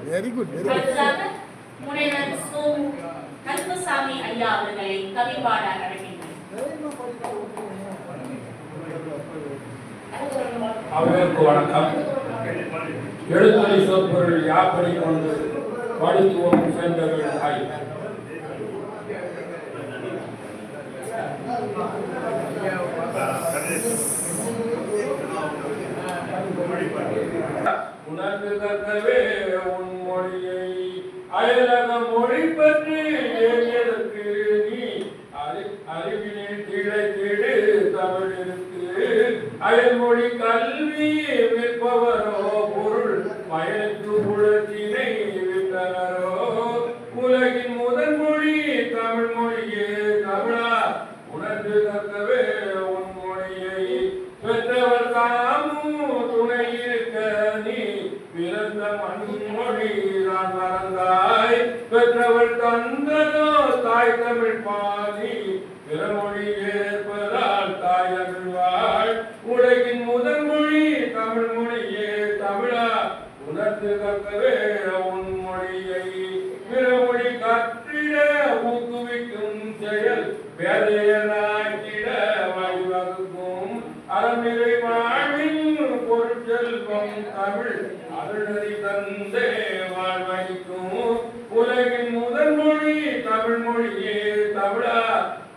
Very good. முனைவர் சு கருப்பசாமி ஐயா அவர்களை கவிபாட அழைக்கின்றனர். அவர்களுக்கு வணக்கம். எழுத்துறை சொற்பொருள் யாப்படி கொண்டு படித்துவம் சென்றவர்கள் ஆய் உனக்கு கற்கவே உன் மொழியை அயலக மொழி பற்றி எதற்கு நீ அறிவினை திளைத்திடு தமிழிற்கு அயல்மொழி கல்வி விற்பவரோ பொருள் பயனுக்கு உலகினை விட்டனரோ உலகின் முதன் மொழி தமிழ் மொழியே தமிழா உனக்கு கற்கவே உன் மொழியை பெற்றவர் தாமும் துணை இருக்க நீ பிறந்த மண்மொழி தான் மறந்தாய் பெற்றவர் தந்ததோ தாய் தமிழ் பாதி பிறமொழி ஏற்பதால் தாய் அருள்வாள் உலகின் முதன் மொழி தமிழ் மொழியே தமிழா உணர்ந்து கற்கவே உன் மொழியை பிறமொழி கற்றிட ஊக்குவிக்கும் செயல் வேதையனாக்கிட வழிவகுக்கும் அறநிலை வாழ்வின் பொருட்செல்வம் தமிழ் அருளறி தந்தே வாழ்வழிக்கும் உலகின் முதல் மொழி தமிழ் மொழியே தமிழா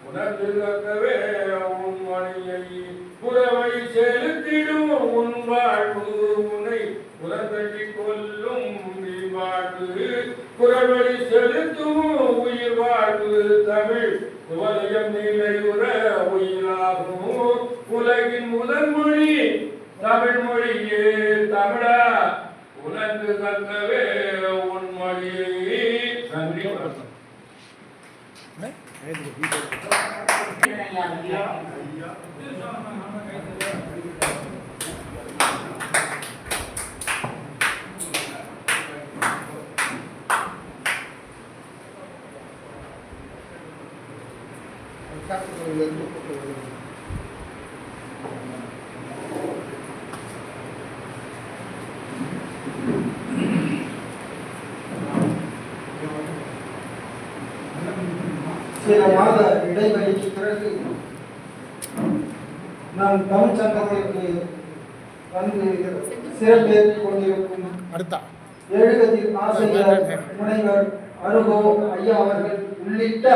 உணர்ந்து கற்கவே உன் மொழியை புறவழி செலுத்திடும் உன் வாழ்வு உன்னை புறந்தள்ளி கொல்லும் வாழ்வு புறவழி செலுத்தும் உயிர் வாழ்வு தமிழ் உலகம் நிலையுற உயிராகும் உலகின் முதல் மொழி தமிழ் மொழியே தமிழா உனக்கு கற்கவே உன் மொழியை நன்றி. சில மாத இடைவெளிக்கு பிறகு நாம் தமிழ் சங்கத்திற்கு வந்து சிறப்பேற்றிக் கொண்டிருக்கும் எழுகதிர் ஆசிரியர் முனைவர் அருகோ ஐயா அவர்கள் உள்ளிட்ட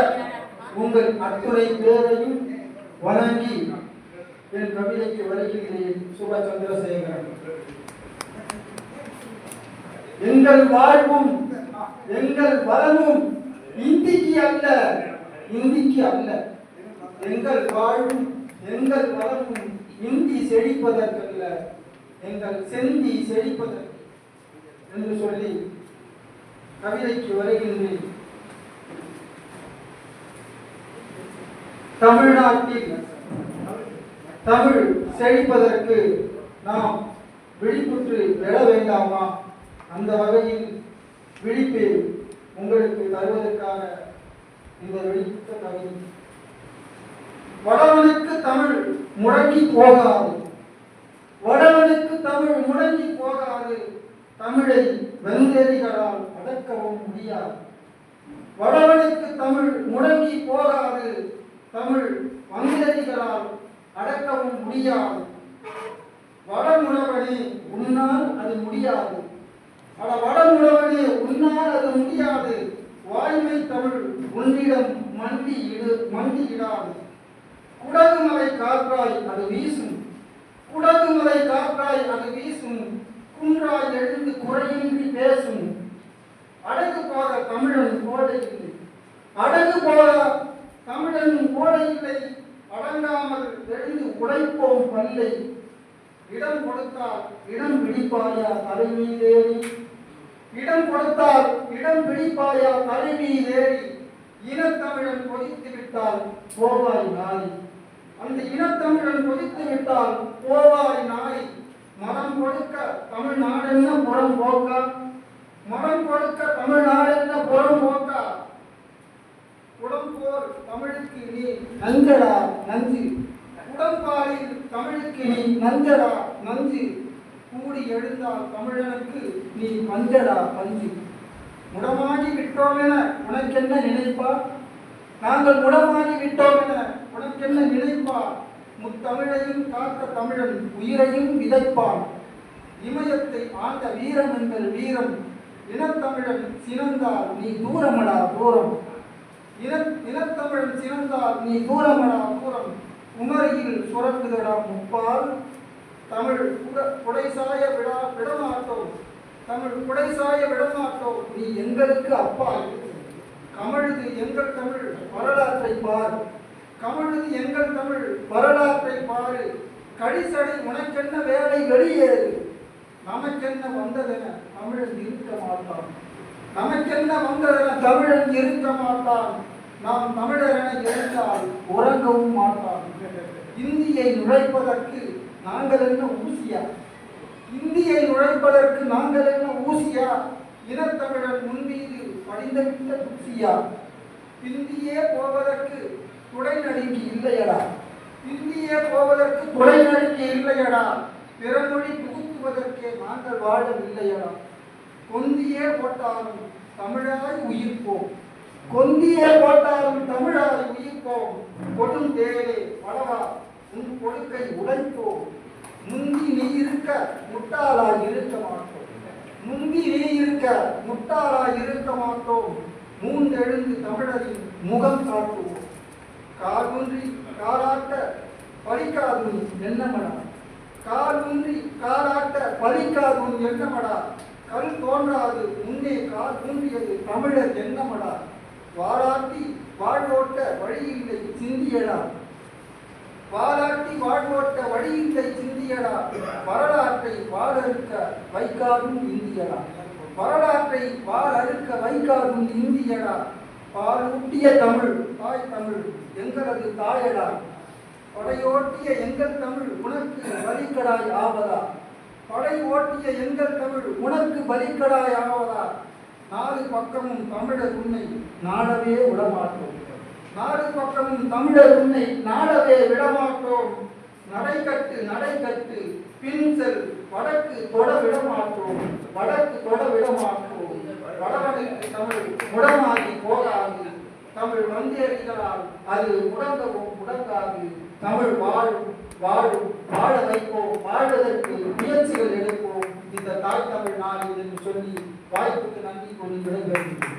உங்கள் அத்துணை பேரையும் வணங்கி என் கவிதைக்கு வருகின்றேன். சுப சந்திரசேகரன். எங்கள் வாழ்வும் எங்கள் வளமும் இந்திக்கு அல்ல, இந்திக்கு அல்ல. எங்கள் வாழ்வும் எங்கள் வளமும் இந்தி செழிப்பதற்கல்ல, எங்கள் செந்தி செழிப்பதற்கு என்று சொல்லி கவிதைக்கு வருகின்றேன். தமிழ்நாட்டில் தமிழ் செழிப்பதற்கு நாம் விழிப்புற்று எழ வேண்டாமா? அந்த வகையில் விழிப்பு உங்களுக்கு தருவதற்காக இந்த வெளியிட்ட கவிதை. வடவனுக்கு தமிழ் முடங்கி போகாது, வடவனுக்கு தமிழ் முடங்கி போகாது, தமிழை வெந்தேரிகளால் அடக்கவும் முடியாது. வடவனுக்கு தமிழ் முடங்கி போகாது, தமிழ் வந்தேரிகளால் அடக்கவும் முடியாது. வடமுழவனே உன்னால் அது முடியாது, வடமுழவனே உன்னால் அது முடியாது. வாய்மை தமிழ் உன்னிடம் மண்டியிடாது. குடகுமலை காற்றாய் அது வீசும், குடகுமலை காற்றாய் அது வீசும், குன்றாய் எழுந்து குறையின்றி பேசும். அடகு போக தமிழன் கோடை இல்லை, அடகு போக தமிழன் கோடை இல்லை. அடங்காமல் எழுந்து உழைப்போம் பல்லை. இடம் கொடுத்தால் இடம் பிடிப்பாயா தலைமீதேறி, இடம் கொடுத்தால் இடம் பிடிப்பாயா தலைமீதேறி. இனத்தமிழன் கொதித்து விட்டால் போவாய் நாளை, அந்த இனத்தமிழன் கொதித்து விட்டால் போவாய் நாளை. மரம் கொடுக்க தமிழ்நாடென்ன புறம் போக்க, மரம் கொடுக்க தமிழ்நாடென்ன புறம் போக்க. உடம்போர் தமிழுக்கு நீ நஞ்சடா நஞ்சு, உடம்பாலில் தமிழுக்கு நீ நஞ்சடா நஞ்சு. கூடி எழுந்தால் தமிழனுக்கு நீ பஞ்சடா பஞ்சு. முடமாகி விட்டோம் என உனக்கென்ன நினைப்பார்? நாங்கள் முடமாகி விட்டோம் என உனக்கென்ன நினைப்பார்? முத்தமிழையும் காத்த தமிழன் உயிரையும் விதைப்பான். இமயத்தை ஆண்ட வீரம் எங்கள் வீரம். இனத்தமிழன் சினந்தால் நீ தூரமடா தூரம். இனத்தமிழன் சினந்தால் நீ தூரமடா தூரம். உமரையில் சுரக்குதடா முப்பால். தமிழ் புடைசாய விடமாட்டோம். தமிழ் புடைசாய விடமாட்டோம். நீ எங்களுக்கு அப்பால். கமழுது எங்கள் தமிழ் வரலாற்றை பார். கமழுது எங்கள் தமிழ் வரலாற்றை பாரு. கடிசடை உனக்கென்ன வேலை வெளியேறு. நமக்கென்ன வந்ததென தமிழன் இருக்க மாட்டான். நமக்கென்ன வந்ததென தமிழன் இருக்க மாட்டான். நாம் தமிழரென இருந்தால் உறங்கவும் மாட்டான். இந்தியை நுழைப்பதற்கு நாங்கள் என்ன ஊசியா? இந்தியை நுழைப்பதற்கு நாங்கள் என்ன ஊசியா? இனத்தமிழன் முன்மீது படிந்துவிட்ட துசியா? இந்தியே போவதற்கு துடை நடுங்கி இல்லையடா. இந்தியே போவதற்கு துடை நடுங்கி இல்லையடா. பிறமொழி புகுத்துவதற்கே நாங்கள் வாழவில்லையடா. கொந்தியே போட்டாலும் தமிழாய் உயிர்ப்போம். கொந்தியே போட்டாலும் தமிழாய் உயிர்ப்போம். கொடும் தேவே வளவா உன் கொடுக்கை உடைப்போம். முந்தி நீ இருக்க முட்டாளாய் இருக்க மாட்டோம். முந்தி நீ இருக்க முட்டாளாய் இருக்க மாட்டோம். மூண்டெழுந்து தமிழரின் முகம் காட்டுவோம். காலூன்றி காலாட்ட பலிக்காதும் என்னமடா. காலூன்றி காலாட்ட பலிக்காதும் என்னமடா. கல் தோன்றாது முன்னே கால் ஊன்றியது தமிழர் என்னமடா. வாராட்டி வாழ்வோட்ட வழியில்லை சிந்தியடா. வாராட்டி வாழ்வோட்ட வழியில்லை சிந்தியடா. வரலாற்றை வாழறுக்க வைக்காதும் இந்தியடா. வரலாற்றை வாழறுக்க வைக்காதும் இந்தியடா. பாலூட்டிய தமிழ் தாய் தமிழ் எங்களது தாயடா. படையோட்டிய எங்கள் தமிழ் உனக்கு பலிக்கடாய் ஆவதா. படை ஓட்டிய எங்கள் தமிழ் உனக்கு பலிக்கடாய் ஆவதா. நாலு பக்கமும் தமிழர் உன்னை நாடவே விடமாட்டோம். நாலு பக்கமும் தமிழர் உன்னை நாடவே விடமாட்டோம். நடைகட்டு நடைகட்டு பின்செல் வடக்கு தொட விடமாட்டோம். வடக்கு தொட விடமாட்டோம். வடவனுக்கு தமிழ் முடமாகி போகாது. தமிழ் வந்தேறிகளால் அது முடங்கவும் முடங்காது. தமிழ் வாழும் வாழும் வாழ வைப்போம். வாழ்வதற்கு முயற்சிகள் எடுப்போம். இந்த தாய் தமிழ் நாளில் என்று சொல்லி வாய்ப்புக்கு நன்றி கூறி விடைபெறுகிறேன்.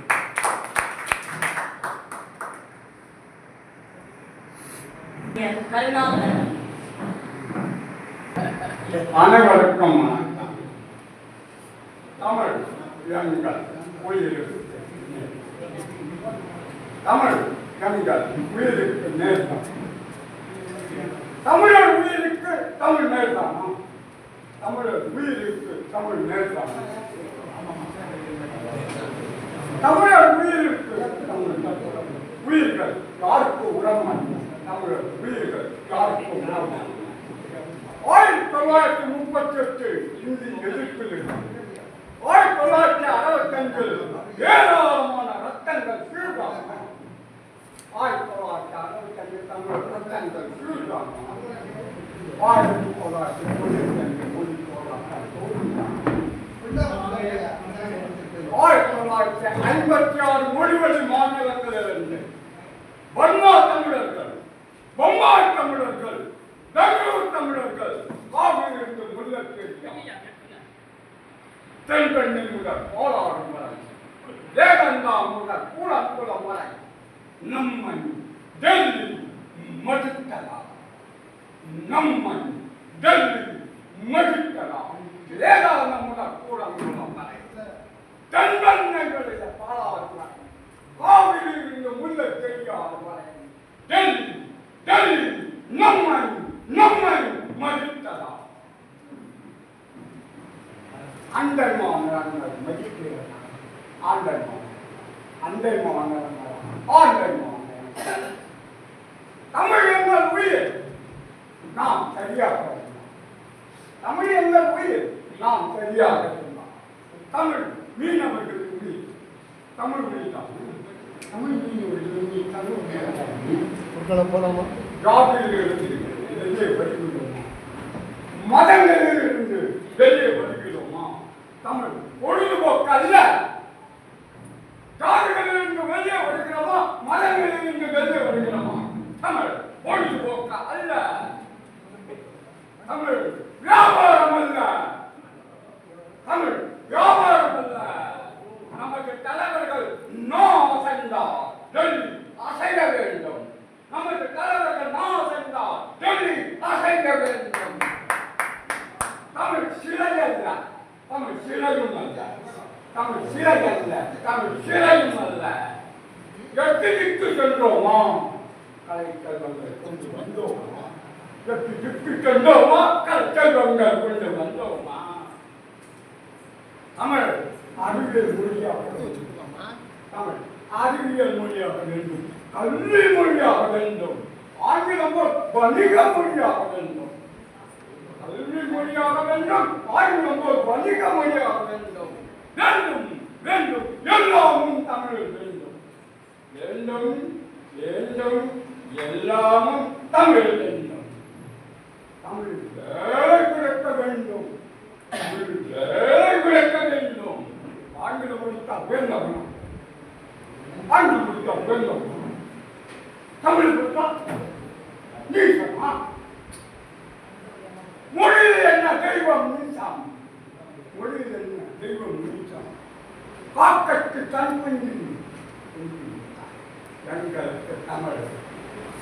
அனைவருக்கும் தமிழ் எங்கள் உயிருக்கு தமிழ் எங்கள் உயிருக்கு நேர்தான். தமிழர் உயிருக்கு தமிழ் நேர்தானா? தமிழர் உயிருக்கு தமிழ் நேர்தானா? தமிழர் உயிருக்கு தமிழ் உயிர்கள் யாருக்கு உடம்பு? தமிழர் உயிர்கள் யாருக்கு உடம்பு? 1938 இந்தி எதிர்ப்பில் 1965 ஏராளமான ரத்தங்கள் சீழ்காம 1965 தமிழ் ரத்தங்கள் சீழ்காம 1956 மொழிவழி மாநிலங்களிலிருந்து பர்மா தமிழர்கள், பொம்மாய் தமிழர்கள், பெங்களூர் தமிழர்கள், காவிரிக்கு முல்லக்கேரியா, தென்பெண்ணில் முதல் போராடும் வரை, வேகந்தா முதல் கூடக்குளம் வரை நம்மை டெல்லி மறுத்தலாம். நம்மை டெல்லி மறுத்தலாம். வேதாந்த முதல் கூடக்குளம் வரை தென்பெண்ணைகளில் பாலாறு வரை, காவிரியிலிருந்து முல்லக்கேரியாறு வரை டெல்லி டெல்லி நம்மை நம்மை மதித்ததா. அண்டைமானங்கள் மதிக்கிறார். அண்டைமானங்கள் தமிழ் எங்கள் உயிர் நாம் சரியாக தமிழ் எங்கள் உயிர் நாம் சரியாக தமிழ் மீனவர்கள் உயிர் தமிழ் உயிர் தான். தமிழ் மீனவர்கள் தமிழ் போலாமா? ஜாதியிலிருந்து வெளியே வருகிறோம். மதங்களிலிருந்து வெளியே வருகிறோம். தமிழ் பொழுதுபோக்கு அல்ல. காடுகளில் இங்கு வெளியே வருகிறோமா, மரங்களில் இங்கு வெளியே வருகிறோமா? தமிழ் பொழுதுபோக்கு அல்ல. தமிழ் வியாபாரம் அல்ல. தமிழ் வியாபாரம் அல்ல. நமக்கு தலைவர்கள் நோ சென்றார் டெல்லி அசைய வேண்டும். நமக்கு தலைவர்கள் நோ சென்றார் டெல்லி அசைய வேண்டும். தமிழ் சிலை அல்ல. தமிழ் சிலையும் அல்ல. தமிழ் சிலை அல்ல. தமிழ் சிலையும் அல்ல. எட்டிக்கு சென்றோமா, கலைக்கல்வங்கள் கொண்டு வந்தோமா? எட்டிக்கு சென்றோமா, கலைக்கல்வங்கள் கொண்டு வந்தோமா? தமிழ் அறிவியல் மொழியாக தமிழ் அறிவியல் மொழியாக வேண்டும். கல்வி மொழியாக வேண்டும். ஆங்கிலம் வணிக மொழியாக வேண்டும். கல்வி மொழியாக வேண்டும். ஆங்கிலம் வணிக மொழியாக வேண்டும். வேண்டும் வேண்டும் எல்லாமும் தமிழில் வேண்டும். வேண்டும் வேண்டும் எல்லாமும் தமிழில் வேண்டும். தமிழிலே கிடைக்க வேண்டும். தமிழிலே கிடைக்க வேண்டும். ஆங்கிலம் முடித்தா வேண்டும். ஆங்கிலம் முடித்தா வேண்டும். தமிழ் கொடுத்தா நீசமா? மொழியில் என்ன தெய்வம் நீசம்? மொழியில் என்ன தெய்வம் நீசம்? காக்கற்கு தன்புஞ்சி எங்களுக்கு தமிழ்.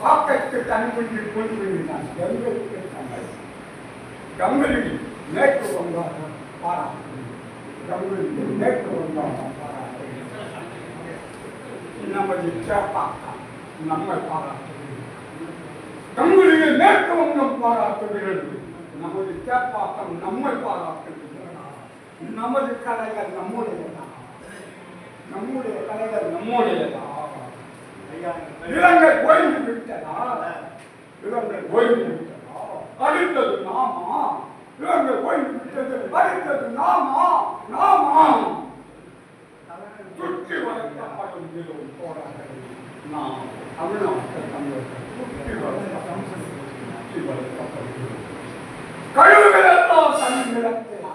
காக்கற்கு தன்புஞ்சி பொன்புஞ்சிதான் எங்களுக்கு தமிழ். கம்பளி மேற்கு வந்தார்கள் பாராட்டு. கம்பளி மேற்கு வந்தார்கள் பாராட்டு. நமது சேப்பாக்கம் நம்மை பாராட்டுகிறது. கம்பளியில் மேற்கு வங்கம் பாராட்டுகிறது. நமது சேப்பாக்கம் நம்மை பாராட்டுகிறது. நமது கலைகள் நம்முடையதான். நம்முடைய கலைகள் நம்முடையதா? இலங்கை ஓய்ந்து விட்டதா? இலங்கை ஓய்ந்து விட்டதா? அடுத்தது நாமா? இலங்கை ஓய்ந்து விட்டது. அடுத்தது நாமா? நாமா? சுற்றி வளர்க்கப்படும் போராட்டம் நாம் தமிழ்நாட்டு தமிழர்கள் சுற்றி வளர்க்கப்படுகிறோம். கழிவுகள் எல்லாம் தமிழ் நிலத்திலா?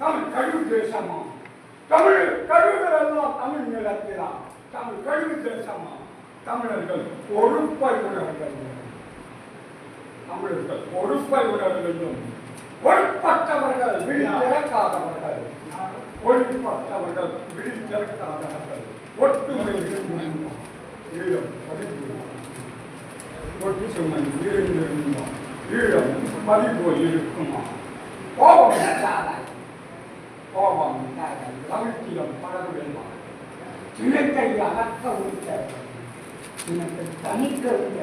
தமிழ் கழிவு தேசமா? தமிழ் கழிவுகள் எல்லாம் தமிழ் நிலத்திலா? தமிழ் கழிவு தேசமா? தமிழர்கள் பொறுப்பை உணர வேண்டும். தமிழர்கள் பொறுப்பை உணர வேண்டும். பொறுப்பற்றவர்கள் விழித்திறக்காதவர்கள். பொறுப்பற்றவர்கள் விழித்திறக்காதவர்கள். ஒட்டுமை ஈழம் ஒற்றுமை இருந்திருந்தோம். ஈழம் பதிபோல் இருக்குமா? கோபம் கோபம் தமிழ்ச்சியம் பழகுவேமா? சினத்தை அகற்ற உள்ள சினத்தை தனிக்க உள்ள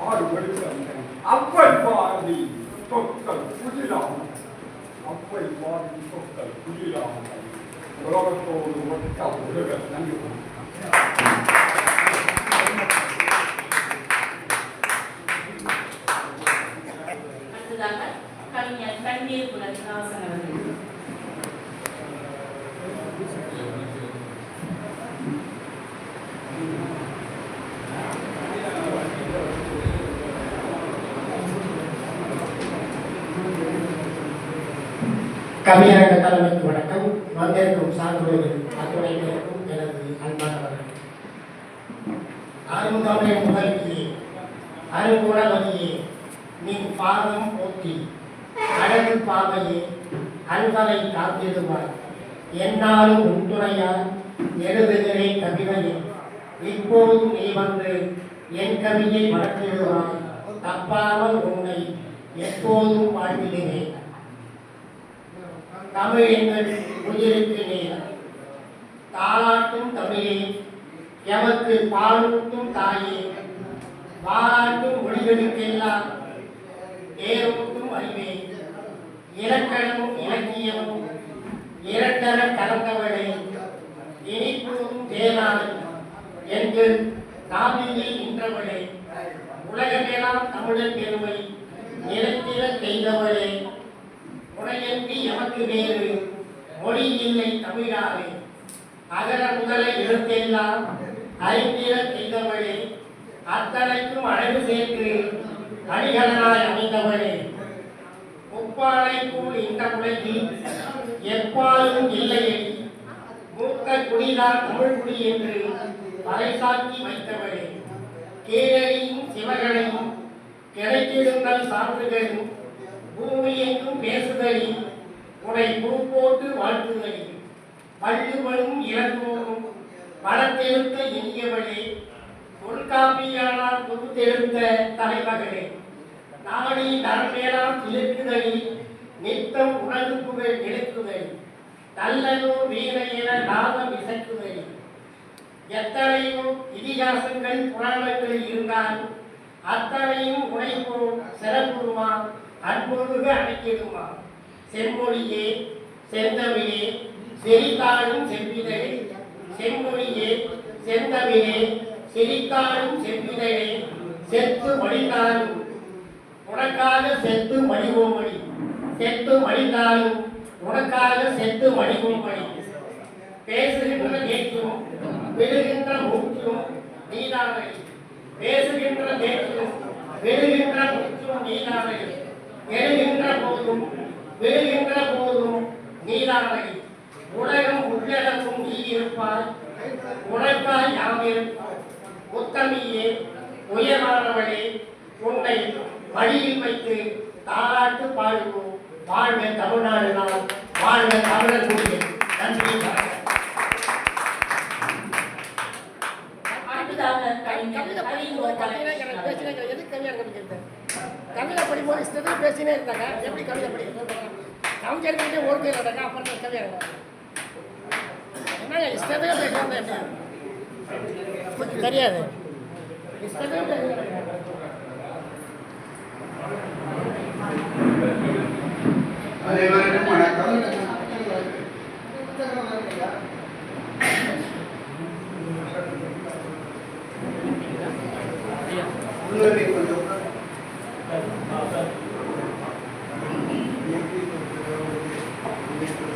பாடுபடுத்த அப்பை பாரதி சொற்கள் புதிராமல். அப்பை பாரதி சொற்கள் புதிராமல். உலகத்தோடு ஒட்ட உலக நன்றி. அடுத்ததாக கவிஞர் கண்ணீர் புலநாசன் அவர்கள். கவியரங்க தலைமைக்கு வணக்கம். வந்திருக்கும் சான்றோர்கள் அத்துணை பேருக்கும் எனது அன்பானவர்கள். அருந்தமிழ் முதல்வியே, அருங்குணவதியே, நின் பாதம் போற்றி அழகு பாவையே, அன்பரை காத்திடுவார் என்னாலும் உன்துணையார் எழுதுகிறே கவிதையே. இப்போதும் நீ வந்து என் கவியை வளர்த்திடுவாய். தப்பாமல் உன்னை எப்போதும் வாழ்த்திடுவேன். தமிழ் எங்கள் உயிருக்கு நீர் தாளாட்டும் தமிழே, எமக்கு பாலூட்டும் தாயே, வாராட்டும் மொழிகளுக்கெல்லாம் தேரூட்டும் அறிவே, இலக்கணமும் இலக்கியமும் இரண்டர கலந்தவளே, இனிப்போதும் தேனாள் எங்கள் காவிரி நின்றவளே, உலகமெல்லாம் தமிழர் பெருமை நிலத்தில செய்தவளே, உடையன்றி எமக்கு வேறு மொழி இல்லை தமிழாவே, அகர முதல எழுத்தெல்லாம் அறிந்திட செய்தவளே, அத்தனைக்கும் அழகு சேர்த்து அணிகலனாய் அமைந்தவளே, முப்பாலை போல் இந்த உலகில் எப்பாலும் இல்லையடி மூத்த குடிதான் தமிழ் குடி என்று பறைசாற்றி வைத்தவரே, கீழடியும் சிவகளையும் கிடைத்திடுங்கள் சான்றுகளும் பூமியெங்கும் பேசுதலி உனை பூ போட்டு வாழ்த்துதலி பள்ளுவனும் இறந்தோறும் வளத்தெழுத்த இனியவளே, தொல்காப்பியானால் புதுத்தெழுத்த தலைமகளே, நாடி நரமேலாம் இழுக்குதலி நித்தம் உணர்வு புகழ் நிலைக்குதலி நல்லதோ வீணை என நாதம் இசைக்குதலி எத்தனையோ இதிகாசங்கள் புராணங்களில் இருந்தாலும் அத்தனையும் உழைப்போம் சிறப்புமா அன்பொழுக அழைக்கிடுமா. செம்மொழியே செந்தமிழே செறித்தாளும் செவ்விதழே, செம்மொழியே செந்தமிழே செறித்தாளும் செவ்விதழே, செத்து மடிந்தாலும் உனக்காக செத்து மடிவோமடி, செத்து மடிந்தாலும் உனக்காக செத்து மடிவோமடி. பேசுகின்ற பேச்சும் விழுகின்ற மூச்சும் நீதானடி, பேசுகின்ற பேச்சும் விழுகின்ற மூச்சும் நீதானடி, எழுகின்ற போதும் விழுகின்ற போதும் நீதானடி. உலகம் உள்ளடக்கும் நீ இருப்பாய், உனக்காய் யாம் இருப்பாய். உத்தமியே உயர்வானவளே, உன்னை வழியில் வைத்து தாராட்டு பாடுவோம். வாழ்க தமிழ்நாடு நாள், வாழ்க தமிழர் குடியே. நன்றி. கவிதை படிக்கும்போது இஷ்டத்துக்கு பேசினே இருந்தாங்க. எப்படி கவிதை படிக்கிறது? கவிஞர்கிட்ட ஒரு பேர் இருந்தாங்க. அப்புறம் கவிதை என்னங்க இஷ்டத்துக்கு பேசுறது எப்படி தெரியாது. இஷ்டத்துக்கு அனைவருக்கும் வணக்கம்.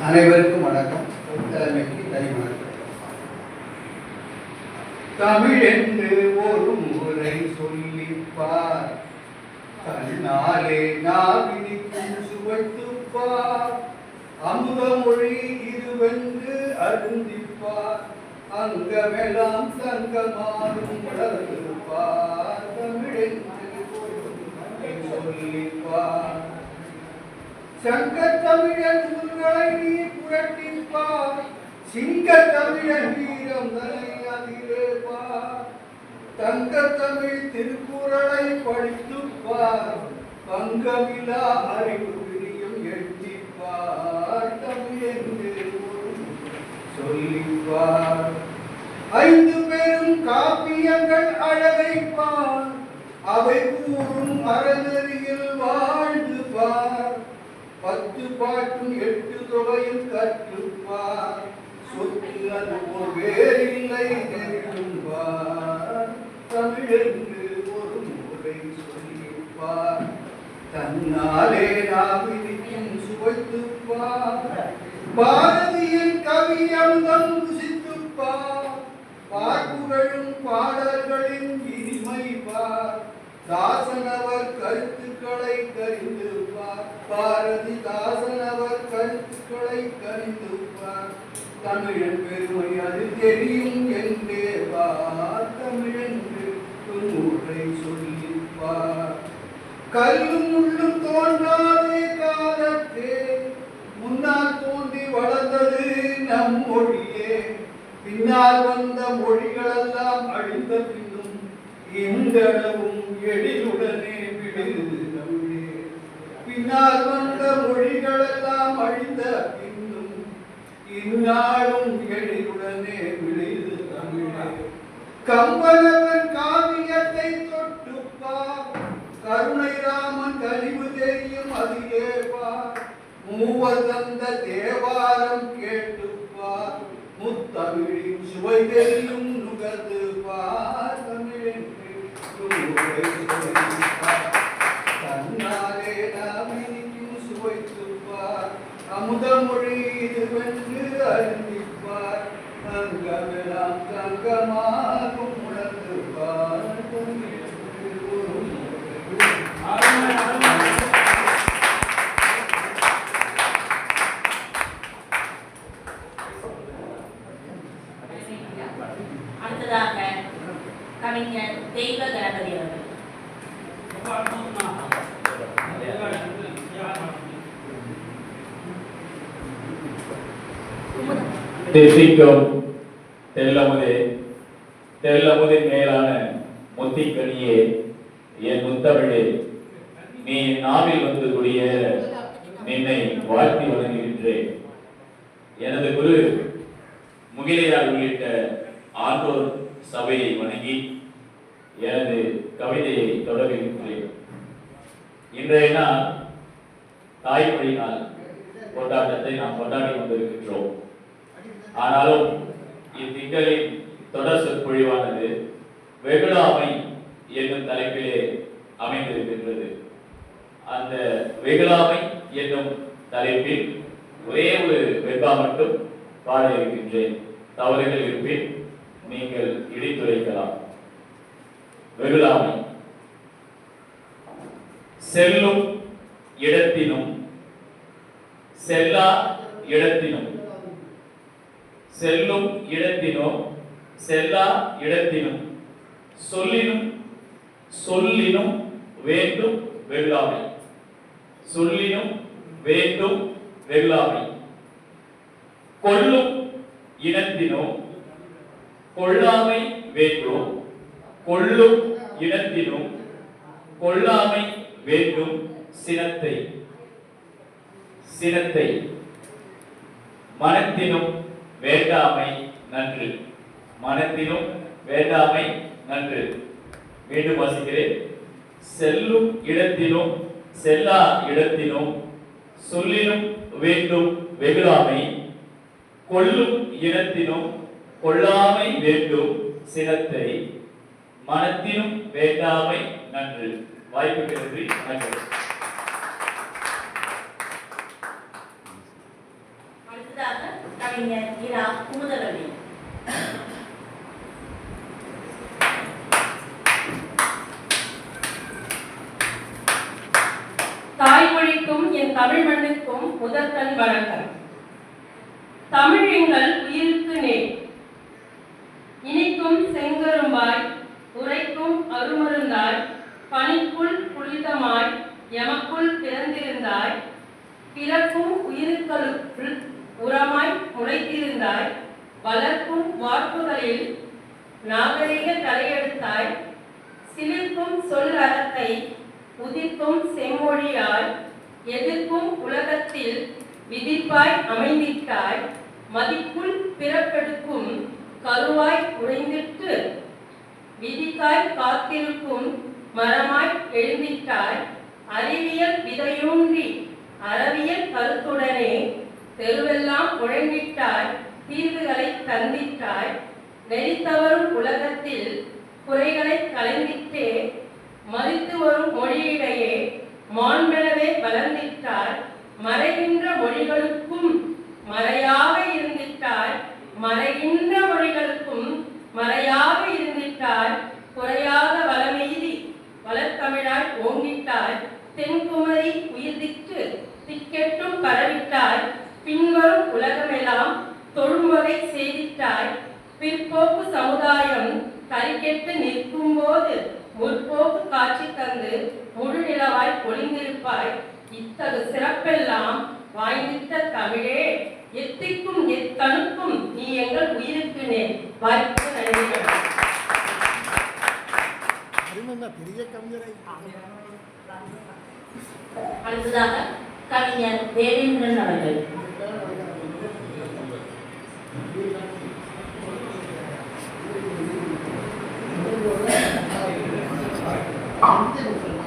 அனைவருக்கும் வணக்கம். தலைமைக்கு தனி வணக்கம். தமிழ் என்று ஒரு முறை சொல்லிப்பார், கண்ணாலே நாவினிக்கும் சுவைத்துப்பார், அமுத மொழி இதுவென்று அருந்திப்பார், அங்கமெல்லாம் தங்கமாறும் வளர்ந்திருப்பார். தமிழ் என்று ஒரு முறை சொல்லிப்பார், சங்க தமிழன் உங்களை நீ புரட்டிப்பார், சிங்க தமிழன் வீரம் தலை அதிரேப்பார், தங்க தமிழ் திருக்குறளை படித்துப்பார், பங்கமிலா அறிவு பிரியும் எட்டிப்பார். தமிழ் என்று சொல்லிப்பார், ஐந்து பெரும் காப்பியங்கள் அழகைப்பார், அவை கூறும் அறநெறியில் வாழ்ந்துப்பார், 10 பாட்டும் 8 தொகையும் கற்றுப்பார், சொத்து அனுபவம் வேறில்லை நெருங்குவார். தமிழ் என்று ஒரு முறை சொல்லிப்பார், தன்னாலே நாவினிக்கும் சுவைத்துப்பார், பாரதியின் கவியந்தம் ருசித்துப்பார், பார்ப்புகளும் பாடல்களின் இனிமைப்பார், தாசனவர் கருத்துக்களை கரிந்துப்பார், பாரதிதாசனவர் கருத்துக்களை கரிந்துப்பார். தமிழன் பெருமை அது தெரியும் என்றேவார், தமிழென்று முறை சொல்லிப்பார். கல்லும் முள்ளும் தோன்றாதே காலத்தே முன்னால் தோன்றி வளர்ந்தது நம் மொழியே, பின்னால் வந்த மொழிகளெல்லாம் அழிந்த பின்னும் இன்றளவும் எழிலுடனே விடுது தமிழே, பின்னால் வந்த மொழிகளெல்லாம் அழிந்த பின்னும் இந்நாளும் எழிலுடனே விடுது தமிழே. கம்பனவன் காவியத்தை தொட்டுப்பார், கருணை ராமன் கனிவு தெரியும் அதிலேபார், மூவர் தந்த தேவாரம் கேட்டுப்பார், முத்தமிழின் சுவை தெரியும் நுகர்ந்து பார். தமிழென்று தன்னாலே நாவினிக்கும் சுவைத்துப்பார், அமுத மொழி இதுவென்று அறிந்திப்பார், அங்கமெல்லாம் தங்கமாகும் உணர்ந்துப்பார். அடுத்ததாக கவிஞர் தெய்வ கணபதி அவர்கள். தித்திக்கும் தெல்லமுதே, தெல்லமுதின் மேலான முத்திக்கனியே, என் முத்தமிழே, நீ நாவில் வந்து குடியேற நின்னை வாழ்த்தி வணங்குகின்றேன். எனது குரு முகிலையார் உள்ளிட்ட ஆண்டோர் சபையை வணங்கி எனது கவிதையை தொடங்குகின்றேன். இன்றைய நாள் தாய்மொழி நாள் கொண்டாட்டத்தை நாம் கொண்டாடி கொண்டிருக்கின்றோம். ஆனாலும் இத்திங்களின் தொடர் சொற்பொழிவானது வெகுளாமை என்னும் தலைப்பிலே அமைந்திருக்கின்றது. அந்த வெகுளாமை என்னும் தலைப்பில் ஒரே ஒரு வெண்பா மட்டும் பாட இருக்கின்றேன். தவறுகள் இருப்பின் நீங்கள் இடித்துரைக்கலாம். வெகுளாமை. செல்லும் இடத்தினும் செல்லா இடத்தினும், செல்லும் இடத்தினும் செல்லா இடத்தினும், சொல்லினும் சொல்லினும் வேண்டும் வெகுளாமை. சொல்லினும் வேண்டும் வெகுளாமை. கொள்ளும் இனத்தினும் கொள்ளாமை வேண்டும். கொள்ளும் இனத்தினும் கொள்ளாமை வேண்டும் சினத்தை. சினத்தை. மனத்தினும் வேண்டாமை நன்று. மனத்தினும் வேண்டாமை நன்று. மீண்டும் வாசிக்கிறேன். செல்லும் இடத்தினும் செல்லா இடத்தினும், சொல்லினும் வேண்டும் வெகுளாமை. கொள்ளும் இனத்தினும் கொள்ளாமை வேண்டும் சினத்தை. மனத்தினும் வேண்டாமை நன்று. வாய்ப்புக்கு நன்றி. நன்றி. அடுத்ததாக கவிஞர் இரா குமுதவள்ளி. தாய்மொழிக்கும் என் தமிழ் மண்ணுக்கும் முதற்கண் வணக்கம். தமிழ் எங்கள் உயிருக்கு நேர். இனிக்கும் செங்கரும்பாய், உரைக்கும் அருமருந்தாய், பனிக்குள் புனிதமாய் எமக்குள் பிறந்திருந்தாய். பிறக்கும் உயிருக்களுக்குள் உரமாய் முளைத்திருந்தாய். வளர்க்கும் வார்ப்புகளில் நாகரிக தலையெடுத்தாய். சிலிர்க்கும் சொல் அறத்தை உதிர்க்கும் செம்மொழியாய். எதிர்க்கும் உலகத்தில் விதிப்பாய் அமைந்திட்டாய். மதிக்குள் பிறப்பெடுக்கும் கருவாய் உழைந்திட்டு விதிக்காய் காத்திருக்கும் மரமாய் எழுந்திட்டாய். அறிவியல் விதையூன்றி அறவியல் கருத்துடனே தெருவெல்லாம் உழைந்திட்டாய். தீர்வுகளை தந்திட்டாய். நெறித்தவரும் உலகத்தில் குறைகளை கலைந்திட்டே மறித்து வரும் மொழியிடையே மாண்பெனவே வளர்ந்திட்டாய். மறைகின்ற மொழிகளுக்கும் மறையாக இருந்திட்டாய். மறைகின்ற மொழிகளுக்கும் மறையாக இருந்திட்டாய். குறையாத வளமெய்தி வளர்த்தமிழாய் ஓங்கிட்டாய். தென்குமரி உயிர்திட்டு திக்கெட்டும் பரவிட்டாய். பின்வரும் உலகமெல்லாம் தொழும்வகை செய்திட்டாய். பிற்போக்கு சமுதாயம் கரிக்கெட்டு நிற்கும் போது முற்போக்கு காட்சி தந்து முழு நிலவாய் பொழிந்திருப்பாய். இத்தகு சிறப்பெல்லாம் வாய்ந்திட்ட தமிழே, எத்திக்கும் எத்தனுக்கும் நீ எங்கள் உயிருக்கு நேர். வாய்ப்பு நன்றிகள். அடுத்ததாக கவிஞர் தேவேந்திரன் அவர்கள்.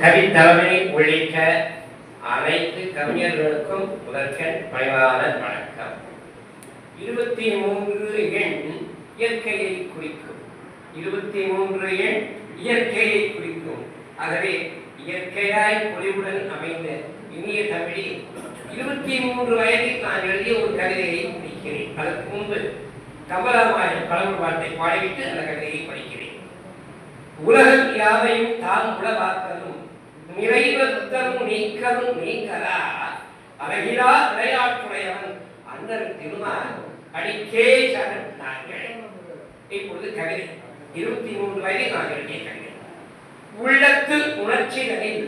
கவித்தலைமை உள்ளிட்ட அனைத்து கவிஞர்களுக்கும் முதற்கண் பணிவான வணக்கம். 23 எண் இயற்கையை குறிக்கும். 23 எண் இயற்கையை குறிக்கும். ஆகவே இயற்கையாய் பொலிவுடன் அமைந்த இனிய தமிழில் 23 வயதில் நான் எழுதிய ஒரு கவிதையை படிக்கிறேன். அதற்கு முன்பு கமலமாய பழமொழி பாட்டை பாடிவிட்டு அந்த கவிதையை படிக்கிறேன். உலகம் யாவையும் தாம் உளவாக்கலும் நிறைவத்தலும் நீக்கலும் நீக்கலா அழகிலா விளையாட்டுடையவன் அந்த திருமால் அடிக்கே சரண் நாங்கள். இப்பொழுது கவிதை. 23 வயதில் நான் எழுதிய கவிதை. உள்ளத்து உணர்ச்சிகளில்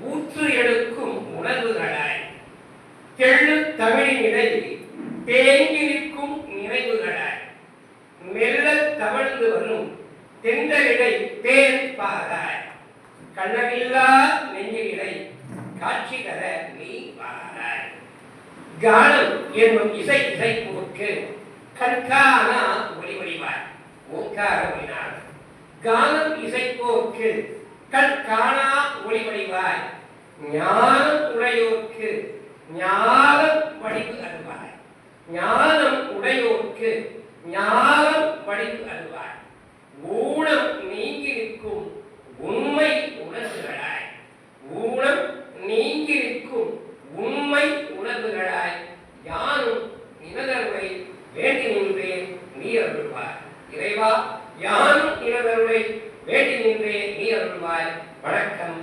ஊற்று எடுக்கும் உணர்வுகளாய் தெள்ளு தமிழினிடை தேங்கி நிற்கும் நிறைவுகளாய் மெல்ல தவழ்ந்து வரும் தென்றலிடை தேன் பாராய் கண்ணமில்லா நெஞ்சினிடை காட்சி தர நீ பாராய். கானம் என்னும் இசைப்போக்கு கற்கானா ஒளி ஒளிவாய் ஓங்கார ஒளினார். கானம் இசைப்போக்கு கற்கானா ஒளி ஒளிவாய் ஞானம் உடையோர்க்கு ஞானம் வடிவு அருவாய். ஞானம் உடையோர்க்கு ஞானம் வடிவு அருவாய். ஊனம் நீங்கி நிற்கும் உண்மை உணர்வுகளாய் ஊனம் நீங்கி நிற்கும் உண்மை உணர்வுகளாய் யானும் இனதருளை வேண்டி நின்றேன் நீ அருள்வாய். இறைவா, யானும் இனதருளை வேண்டி நின்றேன் நீ அருள்வாய். வணக்கம்.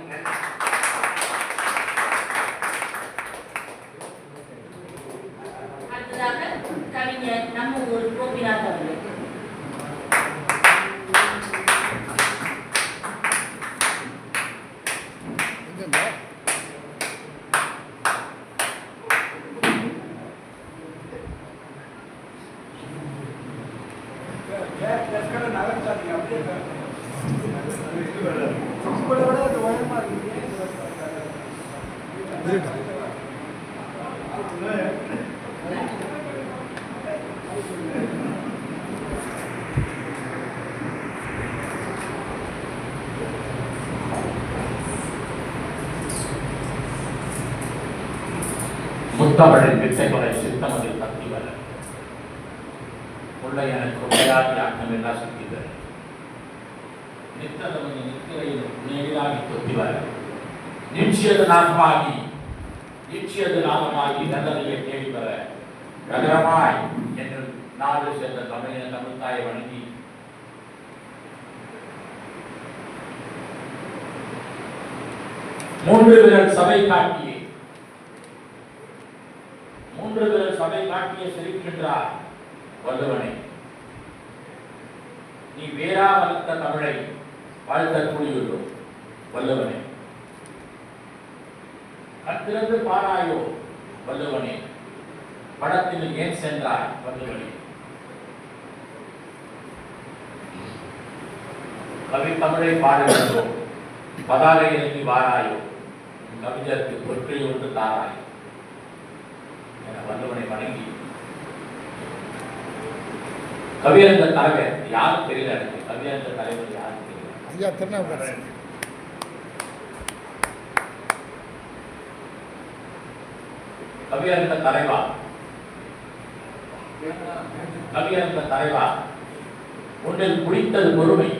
அடுத்ததாக கவிஞர் நம்ம ஊர் கோபிநாத் அவர்கள். முத்தமிழின் வித்தைகளை சித்தமதில் தத்தி வர உள்ள எனக்கு உடையாதி ஆக்கம் எல்லாம் சுத்திவர் நித்ததமதி நித்திரையில் நேராகி தொத்தி வர நிச்சயது நாகமாகி நல்லதையை தேடி வர ககரமாய் என்று நாடு சேர்ந்த தமிழின தமிழ்தாயை வணங்கி மூன்று விரல் சபை காட்டிய சிரிக்கின்றார் வள்ளுவனை. நீ வேறா வளர்த்த தமிழை வாழ்த்த கூடியுள்ளோம் வள்ளுவனே. கத்திறந்து பாராயோ வள்ளுவனே. படத்தில் ஏன் சென்றாய் வள்ளுவனே. கவி தமிழை பாடுகின்றோம் பதாகை இறங்கி வாராயோ. கவிஞருக்கு பொற்றை ஒன்று தாராயோ என வள்ளுவனை வணங்கி கவியரங்க தலைவர் யாரும் தெரியல. எனக்கு கவியரங்க தலைவர் யாரும் தெரியல. ஐயா திருநாவுக்கரசு. கவியரங்க தலைவா ஒன்றில் பிடித்தது பொறுமை.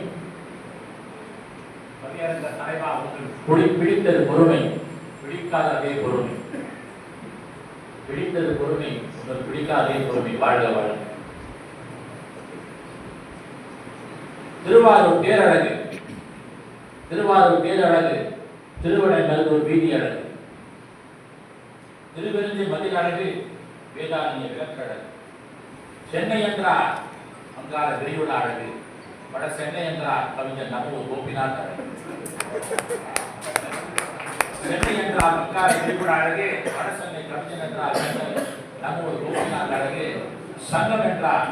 கவியரங்க தலைவா ஒன்றில் பிடித்தது பொறுமை, பிடிக்காததே பொறுமை. பிடித்தது பொறுமை, உங்கள் பிடிக்காதே பொறுமை. வாழ்க வாழ்க. திருவாரூர் தேரழகு, திருவண்ணாமலை வீதி அழகு, திருவிருந்தி மதில் அழகு, வேதாரண்ய விளக்கழகு. சென்னை என்றார் அங்கார விரிவுலா அழகு, வட சென்னை என்றார் கவிஞர் நம்ம கோபிநாத் அழகு. சென்னை என்றால் அங்கார விரிவுலா அழகு, வட சென்னை கவிஞர் என்றால் நம்ம கோபிநாத் அழகு. சங்கம் என்றால்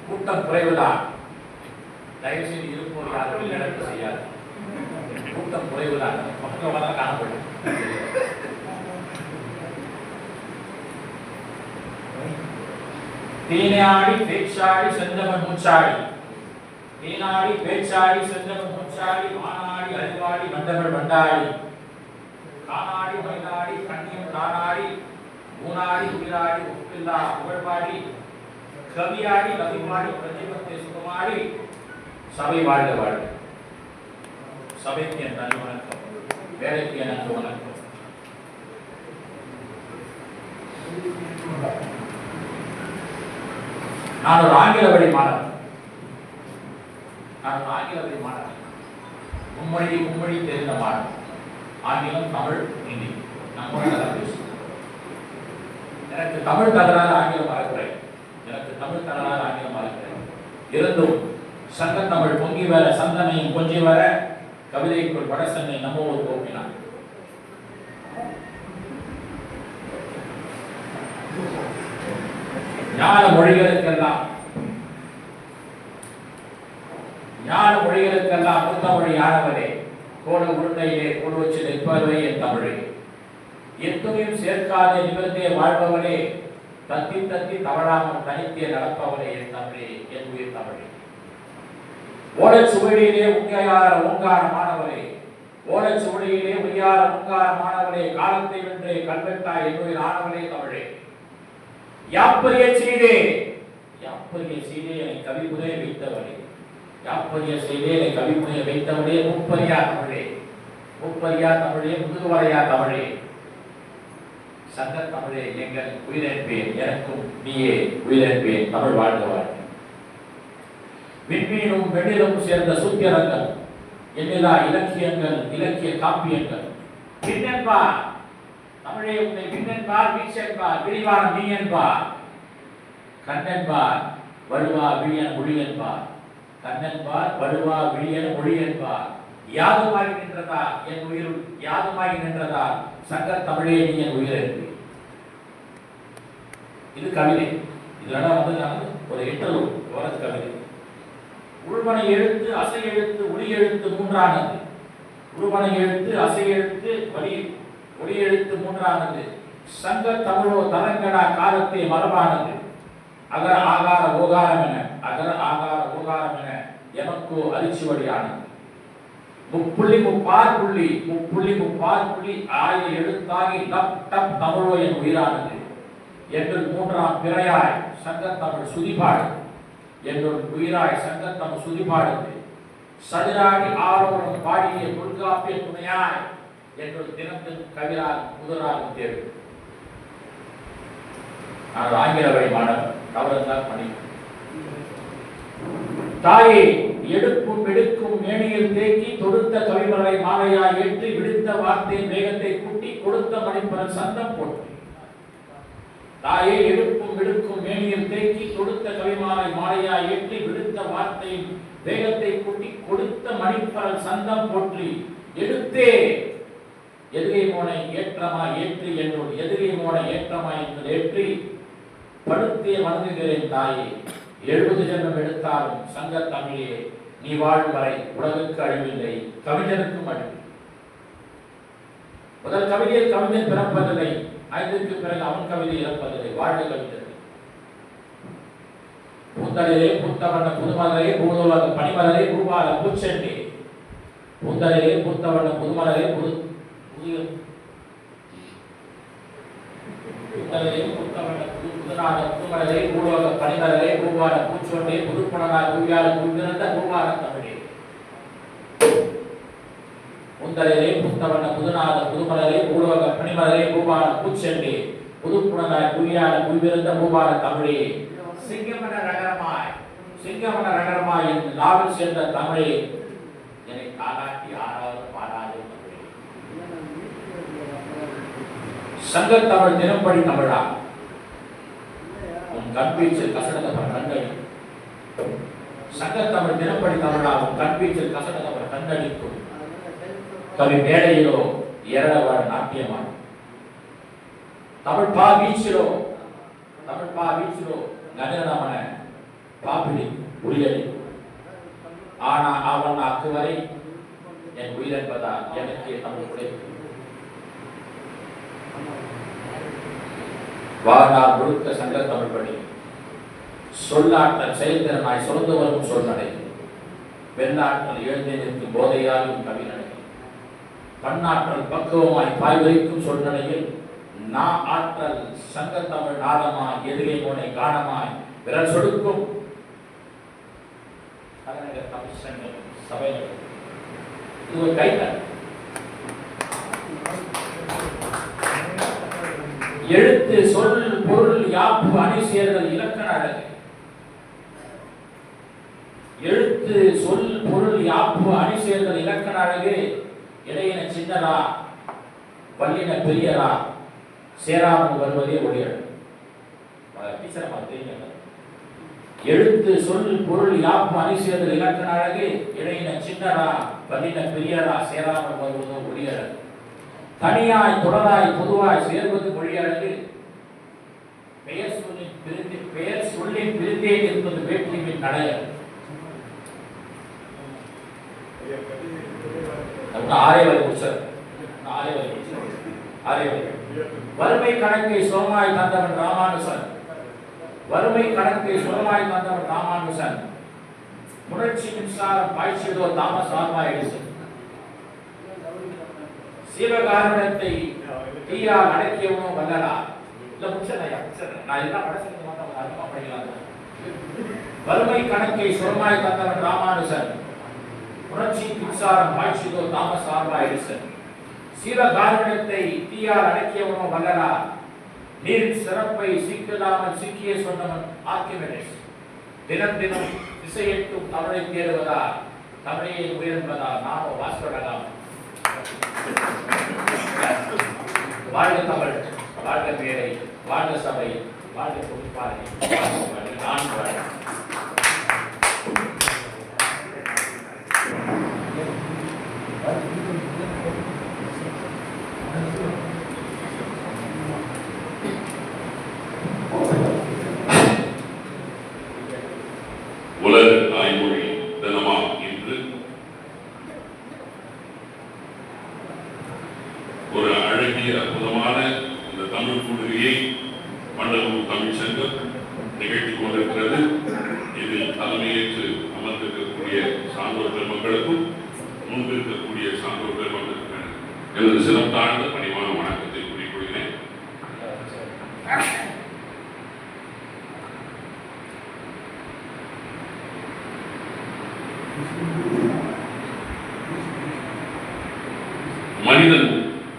கூட்டம் குறைவுதான். தயவு செய்து இருப்போர் யாரும் நடப்பு செய்யாது. கூட்டம் குறைவுதான், மக்களோட தான் காணப்படும். தேனாடி பேச்சாடி செந்தமன் மூச்சாடி, தேனாடி பேச்சாடி செந்தமன் மூச்சாடி, மானாடி அறிவாடி மண்டபல் மண்டாடி, கானாடி மயிலாடி கண்ணியம் தானாடி, ஊனாடி உயிராடி ஒப்பில்லா புகழ்பாடி, கவியாடி கவிமாடி பிரதிபத்தை சுகமாடி, சபை வாழ்க வாழ்க. சபைக்கு என் தனி வணக்கம், வேலைக்கு எனக்கு வணக்கம். நான் ஒரு ஆங்கில வழி மாணவன். மும்மொழி தெரிந்த மாணவன். ஆங்கிலம், தமிழ், ஹிந்தி நம்ம பேசுவோம். எனக்கு தமிழ் தகராறு ஆங்கிலம் மறக்கிறேன், எனக்கு தமிழ் தகராறு ஆங்கிலம் மறக்கிறேன். இருந்தும் சங்க தமிழ் பொங்கி வர, சந்தனையும் கொஞ்சி வர, கவிதைக்குள் வடசென்னை நம்மோடு போக்கினான். ஞான மொழிகளுக்கெல்லாம் முத்தமொழி யானவரே, கோல உருண்டையிலே கோடு வச்சு நிற்பவரே என் தமிழே, எத்துணையும் சேர்க்காதே நிமிர்ந்தே வாழ்பவரே, தத்தி தத்தி தவறாமல் தனித்தே நடப்பவரே என் தமிழே, என் உயிர் தமிழே. ஓடச் சுவடியிலே உங்கையார ஓங்காரமானவரே, ஓடச் சுவடியிலே உய்யார ஓங்காரமானவரே, காலத்தை வென்றே கல்வெட்டாய் என் உயிர் ஆனவரே தமிழே. யாப்பரிய செய்தே என்னை கவிப்புனைய வைத்தவரே, யாப்பரிய செய்தே என்னை கவிப்புனைய வைத்தவரே, முப்பரியா தமிழே, முதுகுவரையா தமிழே, சங்க தமிழே எங்கள் உயிரென்பேன், எனக்கும் நீயே உயிரென்பேன், தமிழ் வாழ்க வாழ்க. விண்மீனும் வெண்ணிலும் சேர்ந்த சூத்திரங்கள், எண்ணிலா இலக்கியங்கள், இலக்கிய காப்பியங்கள், விண்ணென்பார் தமிழே உன்னை விண்ணென்பார், வீச்சென்பார், விரிவான நீ என்பார், கண்ணென்பார் வழுவா விழியன் மொழி என்பார், கண்ணென்பார் வழுவா விழியன் மொழி என்பார், யாதுமாகி நின்றதா என் உயிர், யாதுமாகி நின்றதா சங்க தமிழே நீ என் உயிர் என்பது. இது கவிதை. இதெல்லாம் நான் ஒரு இன்டர்வியூ வரது கவிதை. உள்மனை எழுத்து, அசை எழுத்து, ஒளி எழுத்து மூன்றானது. உள்மனை எழுத்து, அசை எழுத்து, ஒளி எழுத்து மூன்றானது. சங்க தமிழோ தரங்கடா காலத்தை மரபானது. அகர ஆகார ஓகாரம் என எமக்கோ அரிச்சுவடியானது. முப்புள்ளி முப்பார் புள்ளி ஆய எழுத்தாகி டப் டப் தமிழோ என் உயிரானது. என்று மூன்றாம் பிறையாய் சங்க தமிழ் சுதிபாடு, என்னுள் உயிராய் சங்க தமிழ் சுதிபாடுது. சதிராடி ஆரோரம் பாடிய தொல்காப்பிய துணையாய் என்னுள் தினத்தின் கவிரால் முதலாக தேவை. நான் ஆங்கில வழி மாணவன், தவறுதான் பணி. தாயே எடுப்பும் எடுக்கும் மேனியில் தேக்கி தொடுத்த கவிமலை மாலையாய் ஏற்றி விடுத்த வார்த்தையின் வேகத்தை கூட்டி கொடுத்த மணிப்பரன் சந்தம் போட்டு. தாயே எடுப்பும் எடுக்கும் மேனியில் தேக்கி தொடுத்த கவிமாலை மாலையாய் ஏற்றி விடுத்த வார்த்தையின் வேகத்தை கூட்டி கொடுத்த மணிப்பரன் சந்தம் போற்றி. எடுத்தே எதிரை மோனை ஏற்றமாய் ஏற்றி என்னுள் எதிரை மோனை ஏற்றமாய் என்று ஏற்றி படுத்திய வணங்குகிறேன் தாயே. 70 ஜென்மம் எடுத்தாலும் சங்க தமிழே நீ வாழும் வரை உலகுக்கு அழிவில்லை, கவிஞனுக்கும் அழிவு. முதல் கவிதையில் கவிஞன் பிறப்பதில்லை, 5க்கு பிறகு அவன் கவிதை இறப்பதில்லை. வாழ்க கவிஞர். பூந்தலிலே பூத்தவண்ண புதுமலரே பூதோலக பனிமலரே பூபால பூச்செண்டே. பூந்தலிலே பூத்தவண்ண புதுமலரே புதுமலரே பூலோக பனிமலரே பூபால பூச்சொண்டே புதுப்பணனாய் பூவியால பூவிருந்த பூபால தமிழே. பூந்தலிலே பூத்தவண்ண புதுநாத புதுமலரே பூலோக பனிமலரே பூபால பூச்செண்டே புதுப்புணனாய் பூவியால பூவிருந்த பூபால தமிழே. சிங்கமன நகரமாய் என் நாவில் சேர்ந்த தமிழே, என்னை காலாட்டி ஆறாவது பாடாதே தமிழே. சங்க தமிழ் தினப்படி தமிழா உன் கண்பீச்சில் கசடத்தவர் கண்டடி. சங்க தமிழ் தினப்படி தமிழா உன் கண்பீச்சில் கசடத்தவர் கண்டடிக்கும். கவி மேடையிலோ ஏரளவாட நாட்டியமான தமிழ் பா வீச்சிலோ கனடமன பாப்பிடி உரியடி. ஆனா அவன் அக்கு வரை என் உயிர் என்பதா எனக்கு தமிழ் உழைப்பு. வாழ்நாள் முழுக்க சங்க தமிழ் படி சொல்லாற்றல் செயல்திறனாய் சுரந்து வரும் சொல்நடை. வெண்ணாற்றல் எழுந்தே நிற்கும் போதையாகும் கவிநடை. பன்னாற்றல் பக்குவமாய் பாய்வரிக்கும் சொல்நடையில் நா ஆற்றல் சங்க தமிழ் நாதமாய் எதிரே மோனை காணமாய் விரல் சொடுக்கும் தமிழ் சங்கம் சபை. இது ஒரு கைத்தல். எழுத்து சொல் பொருள் யாப்பு அணி சேர்தல் இலக்கண அழகு. எழுத்து சொல் பொருள் யாப்பு அணி சேர்தல் இலக்கண அழகு. இடையின சின்னரா வல்லின பெரியரா சேராமல் வருவதே ஒளியழகு. டீச்சர் தெரியுங்க. எழுத்து சொல் பொருள் யாப்பு அணிசேதல் இலக்கண அழகு இடையின சின்னரா வல்லின பெரியரா சேராமல் வருவதோ ஒளியழகு. தனியாய் தொடராய் பொதுவாய் சேர்வது மொழியழகு. பெயர் சொல்லின் பிரிந்தே என்பது வேற்றுமையின் நடையல். வறுமை கணக்கை சுகமாய் தந்தவன் ராமானுசன். வறுமை கணக்கை சுகமாய் தந்தவன் ராமானுசன். புரட்சி மின்சாரம் பாய்ச்சியதோ தாமஸ் ஆல்வா எடிசன். சிவகாரணத்தை தீயால் அடக்கியவனும் வல்லலா. இல்ல முடிச்சதையா நான் என்ன படத்தில் அதிகமா படிக்கலாம். வறுமை கணக்கை சுகமாய் தந்தவன் ராமானுசன். புரட்சி மின்சாரம் பாய்ச்சியதோ தாமஸ் ஆல்வா எடிசன். சிவகாரணத்தை தீயால் அடக்கியவனோ வல்லலா. நீரின் சிறப்பை சிக்கிடாமல் சிக்கிய சொன்னவன் ஆர்க்கிமெடிஸ். தினம் தினம் திசையெட்டும் தமிழை தேடுவதா தமிழையை உயர்ந்ததா நாம வாஸ்கோடகாமா. வாழ்க தமிழ், வாழ்க மேடை, வாழ்க சபை, வாழ்க பொதுப்பாறை, நான் வாழ்க. உலக தாய்மொழி தினமாம் இன்று ஒரு அழகிய அற்புதமான இந்த தமிழ் கூடுகையை மண்டலம் தமிழ் சங்கம் நிகழ்த்தி கொண்டிருக்கிறது. இதில் தலைமையேற்று அமர்ந்திருக்கக்கூடிய சான்றோர் பெருமக்களுக்கும் முன்பு இருக்கக்கூடிய சான்றோர் பெருமக்களுக்கும் எனது சிரம் தாழ்ந்த பணிவான வணக்கத்தை கூறிக்கொள்கிறேன். மனிதன்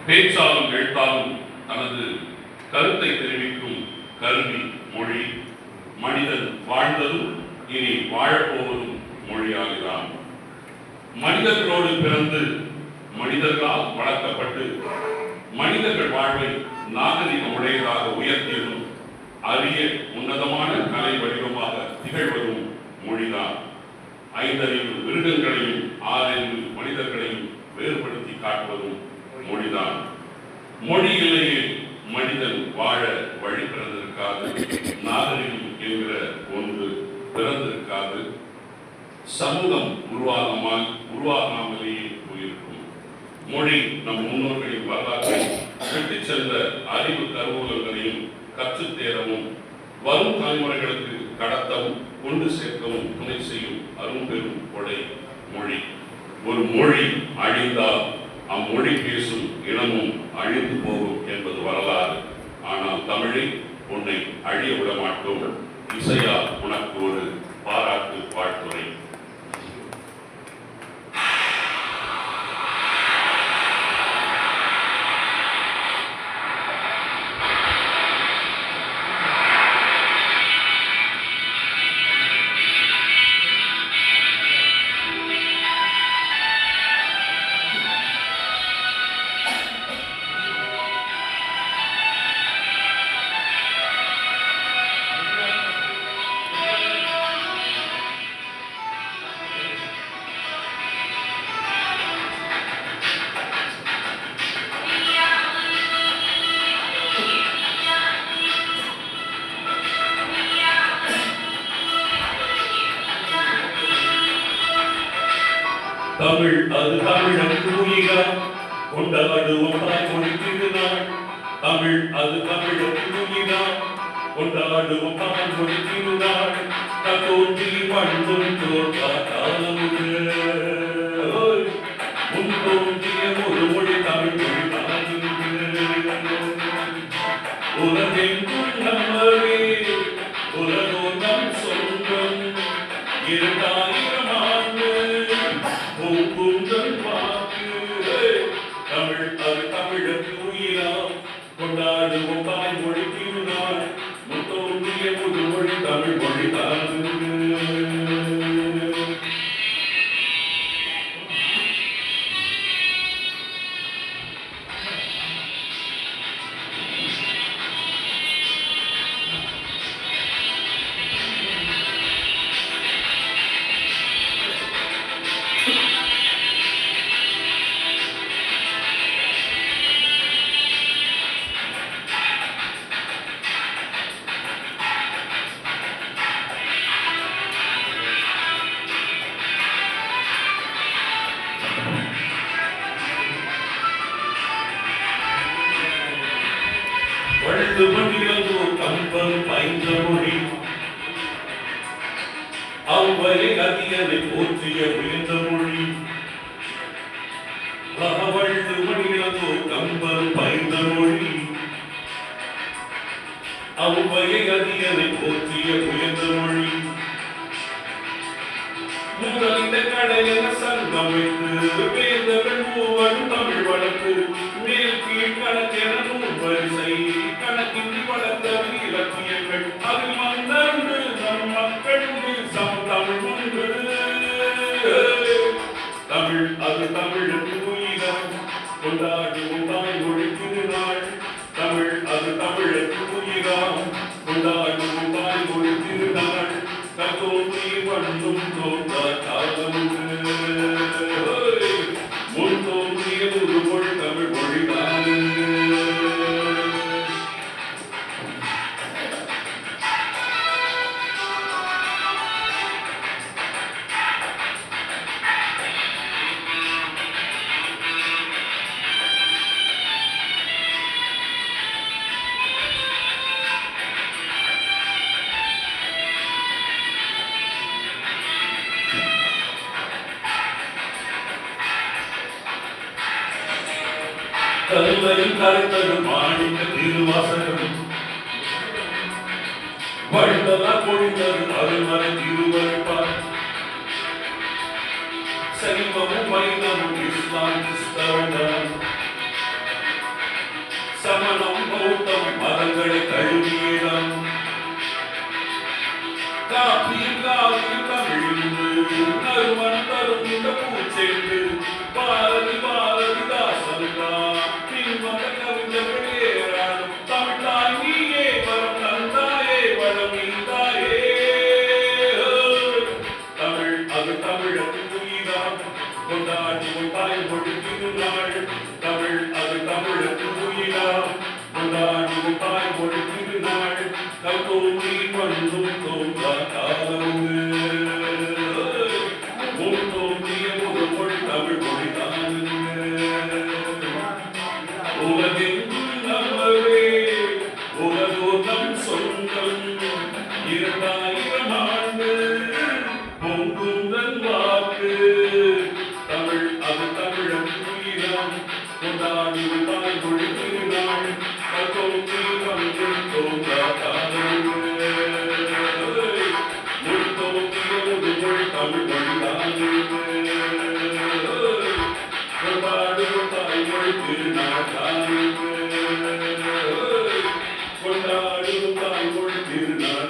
பேச்சாலும் எழுத்தாலும் தனது கருத்தை தெரிவிக்கும் கல்வி மொழி. மனிதன் வாழ்ந்ததும் இனி வாழப்போவதும் மொழியாகிறான். மனிதர்களோடு பிறந்து மனிதர்களால் வளர்க்கப்பட்டு மனிதர்கள் வாழ்வை நாகரிக உடையதாக உயர்த்தியதும் அரிய உன்னதமான கலை வடிவமாக திகழ்வதும் மொழிதான். ஐந்தறிவு மிருகங்களையும் ஆறறிவு மனிதர்களையும் வேறுபடுத்தி காட்டுவதும் மொழிதான். மொழி இல்லையே மனிதன் வாழ வழி பிறந்திருக்காது. நாகரிகம் என்கிற ஒன்று பிறந்திருக்காது. சமூகம் உருவாகாமலேயே போயிருக்கும். மொழி நம் முன்னோர்களின் வரலாற்றை விட்டுச் சென்ற அறிவு கருவூலங்களையும் கற்றுத்தேரவும் வரும் தலைமுறைகளுக்கு கடத்தவும் கொண்டு சேர்க்கவும் துணை செய்யும் அரும்பெரும் கொடை மொழி. ஒரு மொழி அழிந்தால் அம்மொழி பேசும் இனமும் அழிந்து போகும் என்பது வரலாறு. ஆனால் தமிழை உன்னை அழிய விட மாட்டோம். இசையா உனக்கு ஒரு பாராட்டு வாழ்த்துரை. தமிழ் அது தமிழன் தூயிகா கொண்டாடுவோம் தாய்மொழி திருநாள். தமிழ் அது தமிழன் தூயிகா கொண்டாடுவோம் தாய்மொழி திருநாள். தோன்றி பண்பும் தோற்றாலும் முன் தோன்றிய ஒரு மொழி தமிழ் மொழி தான். உலகின் நம்மவே உலகோ நம் சொந்தம். 2000 ஆண்டு பூங்குன்றல் வாக்கு. தமிழ் அது தமிழருக்கு உயிராம் கொண்டாடுவோம் தாய்மொழி திருநாள். முத்தோன்றிய புதுமொழி தமிழ் மொழி தான். அவழ்ந்து மணியதோ கம்பன் பைந்த மொழி அவ்வரை அதியனை போற்றிய உயர்ந்த மொழி அவழ்ந்து மணியதோ கம்பன் பைந்த மொழி அவ்வரை அதியனை போற்றிய உயர்ந்த மொழி முதலிந்த கடையன சங்கமித்து வேந்தவன் மூவன் தமிழ் வளர்ப்பு மேல் கீழ் கணக்கென நூல் வரிசை கணக்கின்றி வளர்த்த இலக்கியங்கள் அதில் மந்தருண்டு நம் மக்கள் சம் தமிழ் உண்டு தமிழ் அது தமிழுக்கு உயிரம் கொண்டாடுவோம் தாய்மொழி திருநாள் தமிழ் அது தமிழுக்கு உயிரம் கொண்டாடுவோம் தாய்மொழி திருநாள் கத்தோன்றி வண்ணும் தோன்றா காலமுண்டு முன் தோன்றிய ஒரு மொழி தமிழ் மொழிதான் கல்லையும் கரைத்தது மாணிக்க திருவாசகம் வள்ளலா பொழிந்தது அருமறை திருவருட்பால் சைவமும் வைணவம் இஸ்லாம் கிறிஸ்தவம் சமணம் பௌத்தம் மதங்களை தழுவியிடம் காப்பியும் காவியும் தமிழிந்து நறுமணம் தரும் இந்த பூச்சென்று பாரதி பாரதி தாசன்கா பின்வந்த கவிஞர்களேரானும் தமிழ்தாய் நீயே வரம் தந்தாயே வளம் நீந்தாயே தமிழ் அது தமிழக்கு உயிராம் கொண்டாடுவோம் தாய்மொழி திருநாள் தமிழ் அது தமிழக்கு உயிராம் கொண்டாடுவோம் தாய்மொழி திருநாள் கல்தோன்றி மண்ணும் தோன்றா காலமுண்டு முன் தோன்றிய ஒரு மொழி தமிழ் மொழிதான் உலகெங்கும் நம்மவே உலகோ நம் சொந்தம் 2000 ஆண்டு பொங்குந்தன் வாக்கு தமிழ் அது தமிழன் உயிரம் கொண்டாடும் தாய்மொழி திருநாள் கல்தோன்றி மண்ணும் தோன்றா காலமுண்டு முன் தோன்றிய ஒரு மொழி தமிழ் மொழிதான் கொண்டாடும் தாய்மொழி திருநாள் கொண்டாடும் தாய்மொழி திருநாள்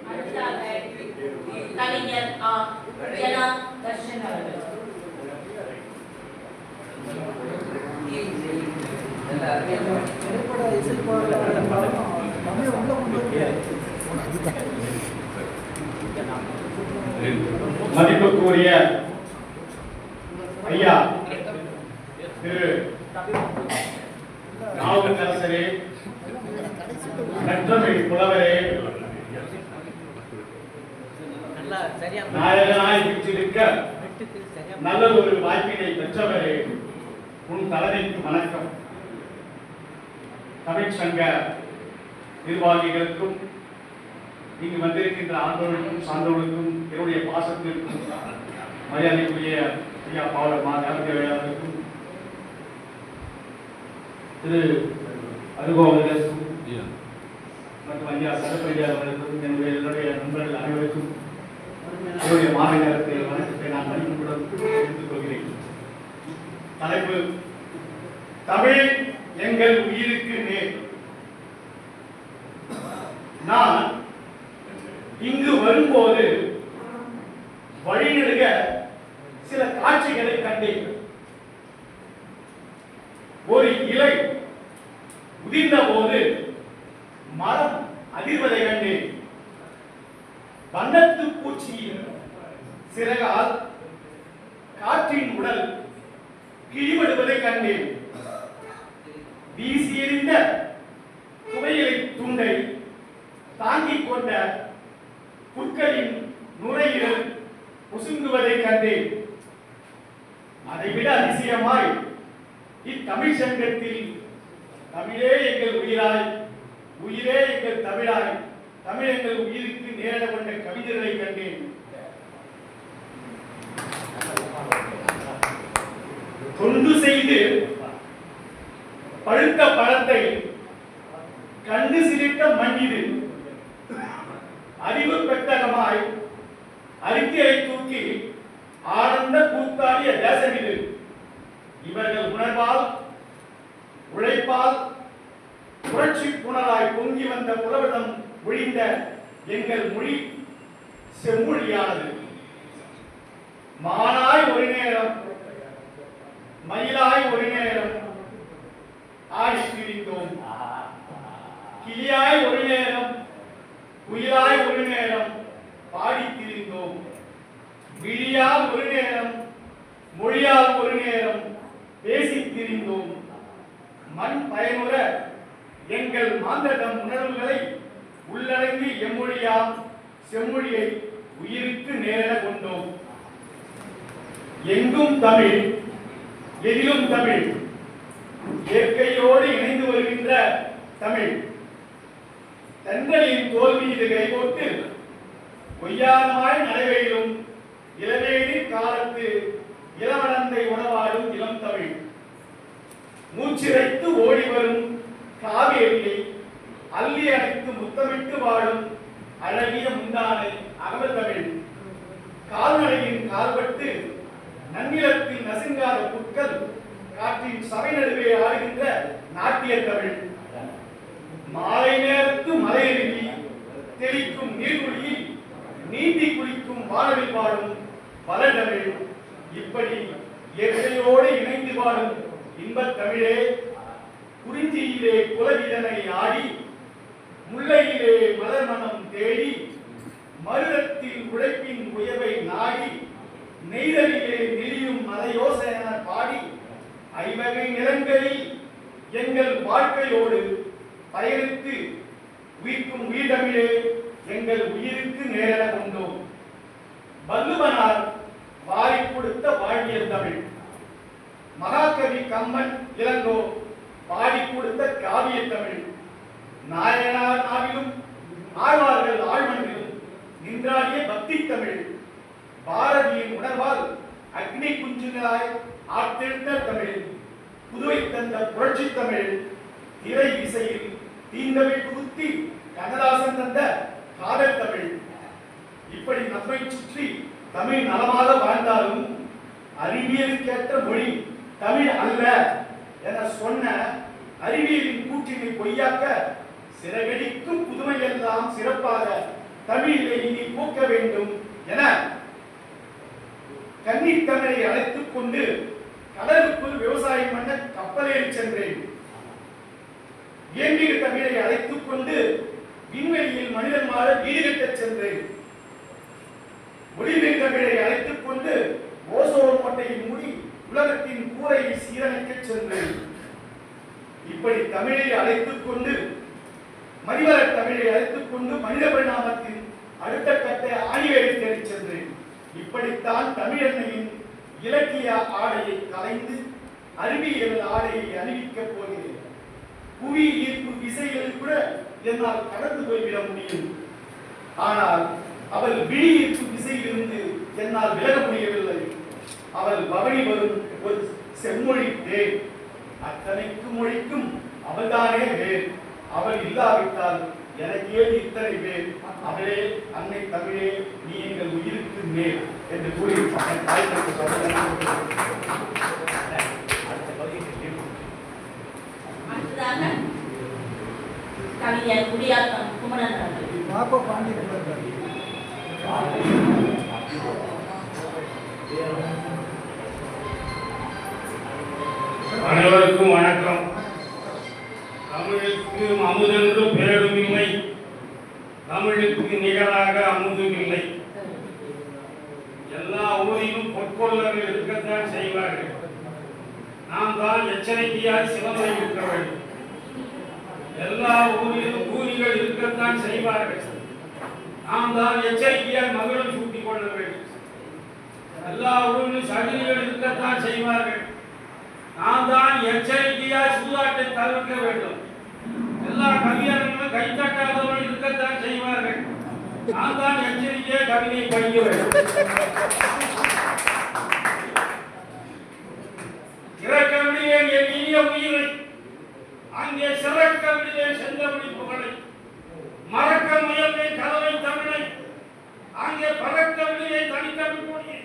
அடுத்ததாக கவிஞர் ஆ. ஜனா தர்ஷன் அவர்கள். மதிப்புக்குரிய ஐயா திரு நாவுக்கரசரே, நற்றமிழ் புலவரே, நாயகனாய் வீற்றிருக்க நல்லதொரு வாய்ப்பினை பெற்றவரே, உன் தலைமைக்கு வணக்கம். தமிழ் சங்க நிர்வாகிகளுக்கும் இங்கு வந்திருக்கின்ற ஆண்டோருக்கும் சான்றோருக்கும் என்னுடைய பாசத்திற்கும் மரியாதைக்குரிய ஐயா பாவலர் மாதவர்களுக்கும் திரு அனுபவ அவர்களுக்கும் மற்றும் ஐயா சரப்பையா அவர்களுக்கும் என்னுடைய நண்பர்கள் அனைவருக்கும் என்னுடைய மாலை நேரத்தில் வணக்கத்தை நான் மதிப்புடன் தெரிவித்துக் கொள்கிறேன். தலைப்பு: தமிழ் எங்கள் உயிருக்கு நேர். நான் இங்கு வரும்போது வழிநெடுக சில காட்சிகளை கண்டேன். ஒரு இலை உதிர்ந்த போது மரம் அதிர்வதை கண்டேன். வண்ணத்து பூச்சியின் சிறகால் காற்றின் உடல் கிழிபடுவதை கண்டேன். வீசி எறிந்த புகையிலை துண்டை தாங்கிக் கொண்ட புற்களின் நுரையீரல் பொசுங்குவதைக் கண்டேன். அதைவிட அதிசயமாய் இத்தமிழ் சங்கத்தில் தமிழே எங்கள் உயிராய், உயிரே எங்கள் தமிழாய், தமிழ் எங்கள் உயிருக்கு நேரிட கொண்ட கவிஞர்களை கண்டேன். தொண்டு செய்து பழுத்த பழத்தை கண்டு சிரித்த மண்ணிது. அறிவு பெட்டகமாய் அறிக்கையை தூக்கி ஆனந்த கூத்தாடிய தேசம் இது. இவர்கள் உணர்வால், உழைப்பால் புரட்சி புனலாய் பொங்கி வந்த புலவரிடம் ஒழிந்த எங்கள் மொழி செம்மொழியானது. மானாய் ஒரு நேரம், மயிலாய் ஒரு நேரம் ஆடி திரிந்தோம். கிளியாய் ஒரு நேரம், குயிலாய் ஒரு நேரம் பாடி திரிந்தோம். விழியால் ஒரு நேரம், மொழியால் ஒரு நேரம் பேசி திரிந்தோம். மண் பயனுற எங்கள் மாந்தடம் உணர்வுகளை உள்ளடங்கி எம்மொழியாம் செம்மொழியை உயிருக்கு நேர கொண்டோம். எங்கும் தமிழ், எதிலும் தமிழ், இயற்கையோடு இணைந்து வருகின்ற தமிழ். தங்களின் தோல் மீது கைகோட்டு பொய்யாரமாய் நடைபெறும் இளவேணி காலத்து இளவடந்தை உணவாடும் இளம் தமிழ். மூச்சிறைத்து ஓடி வரும் காவேரியை அள்ளி அணைத்து முத்தமிட்டு வாழும் அழகிய முந்தானை அகவல் தமிழ். கால்நடையின் கால்பட்டு நன்னிலத்தில் நசுங்காத புற்கள் காற்றின் சபை நடுவே ஆடுகின்ற நாட்டிய தமிழ். மாலை நேரத்து மலையருவி தெளிக்கும் நீர்குழியில் நீந்தி குளிக்கும் வானவில் பாடும் பலதமிழ். இப்படி இயற்கையோடு இணைந்து வாழும் இன்பத் தமிழே, குறிஞ்சியிலே குலவிதனை ஆடி, முல்லையிலே மலர் மனம் தேடி, மருதத்தில் உழைப்பின் உயர்வை நாடி, நெய்தலிலே நெளியும் மலையோசை என பாடி, ஐவகை நிலங்களில் எங்கள் வாழ்க்கையோடு பயணித்து உயிர்க்கும் உயிர்தமிழே எங்கள் உயிருக்கு நேர கொண்டோம். வள்ளுவனார் வாரி கொடுத்த வாழ்வியல் தமிழ். மகாகவி கம்மன் இளங்கோ பாடி கொடுத்த காவிய தமிழ். நாயனார் நாவிலும் ஆழ்வார்கள் ஆழ்மனிலும் நின்றாடிய பக்தி தமிழ். பாரதியின் உணர்வால் அக்னி குஞ்சுகளாய் ஆர்த்தெழுந்த தமிழ். புதுவை தந்த புரட்சி தமிழ். திரை இசையில் தீந்தவை புகுத்தி கண்ணதாசன் தந்த காதல் தமிழ். இப்படி நம்மை சுற்றி தமிழ் நலமாக வாழ்ந்தாலும் அறிவியலுக்கேற்ற மொழி தமிழ் அல்ல என சொன்ன அறிவியலின் கூற்றினை பொய்யாக்க சிறகடிக்கும் புதுமையெல்லாம் சிறப்பாக தமிழிலே இனி போக்க வேண்டும் என கன்னித் தமிழை அழைத்துக் கொண்டு கடலுக்குள் விவசாயம் பண்ண கப்பலேறி சென்றேன். இயந்திர தமிழை அழைத்துக் கொண்டு விண்வெளியில் மனிதன் வாழ வீடு கட்டச் சென்றேன். ஒளிமின் தமிழை அழைத்துக் கொண்டு ஓசோன் கோட்டையை மூடி உலகத்தின் கூரையை சீரமைக்கச் சென்றேன். இப்படி தமிழை அழைத்துக் கொண்டு மனிதர் தமிழை அழைத்துக் கொண்டு மனித பரிணாமத்தின் அடுத்த கட்ட ஆணிவேரை தேடிச் சென்றேன். இப்படித்தான் தமிழன்னையின் இலக்கிய ஆடையை கலைந்து அறிவியல் ஆடையை அறிவிக்கப் போகிறேன். புவி ஈர்ப்பு விசைகளில் கூட என்னால் கடந்து போய்விட முடியும். ஆனால் அவள் விழி ஈர்ப்பு விசையிலிருந்து என்னால் விலக முடியவில்லை. அவள் பவனி வரும் ஒரு செம்மொழி வேர். அத்தனைக்கு மொழிக்கும் அவள்தானே வேர். அவள் இல்லாவிட்டால் எனக்கு ஏது இத்தனை பேர். அவளே அன்னை தமிழே, நீ எங்கள் உயிருக்கு மேல் என்று கூறி அடுத்ததாக கவிஞர் குடியாத்தம் குமரன் அவர்கள். அனைவருக்கும் வணக்கம். தமிழுக்கு அமுதென்று பேரும் இல்லை, தமிழுக்கு நிகராக அமுதும் இல்லை. எல்லா ஊரிலும் பொற்கொள்ளர்கள் இருக்கத்தான் செய்வார்கள். நாம் தான் எச்சரிக்கையாய் சிவனை இருக்க வேண்டும். எல்லா ஊரிலும் கூலிகள் இருக்கத்தான் செய்வார்கள். நாம் தான் எச்சரிக்கையாய் மகுடம் சூட்டிக் கொள்ள வேண்டும். எல்லா ஊரிலும் சகிதிகள் இருக்கத்தான் செய்வார்கள். நாம் தான் எச்சரிக்கையாய் சூதாட்டை தவிர்க்க வேண்டும். எல்லா கவிஞர்களும் கைத்தட்டாதவர்கள் இருக்கத்தான் செய்வார்கள். நாம் தான் எச்சரிக்கையாய் கவிதை படிக்க வேண்டும். இறக்க விடுவேன் என் இனிய உயிரை, அங்கே சிறக்க விடுவேன் செந்தமிழி புகழை, மறக்க முயல்வேன் கதவை தமிழை, அங்கே பறக்க விடுவேன் தனித்தமிழ் கொடியை,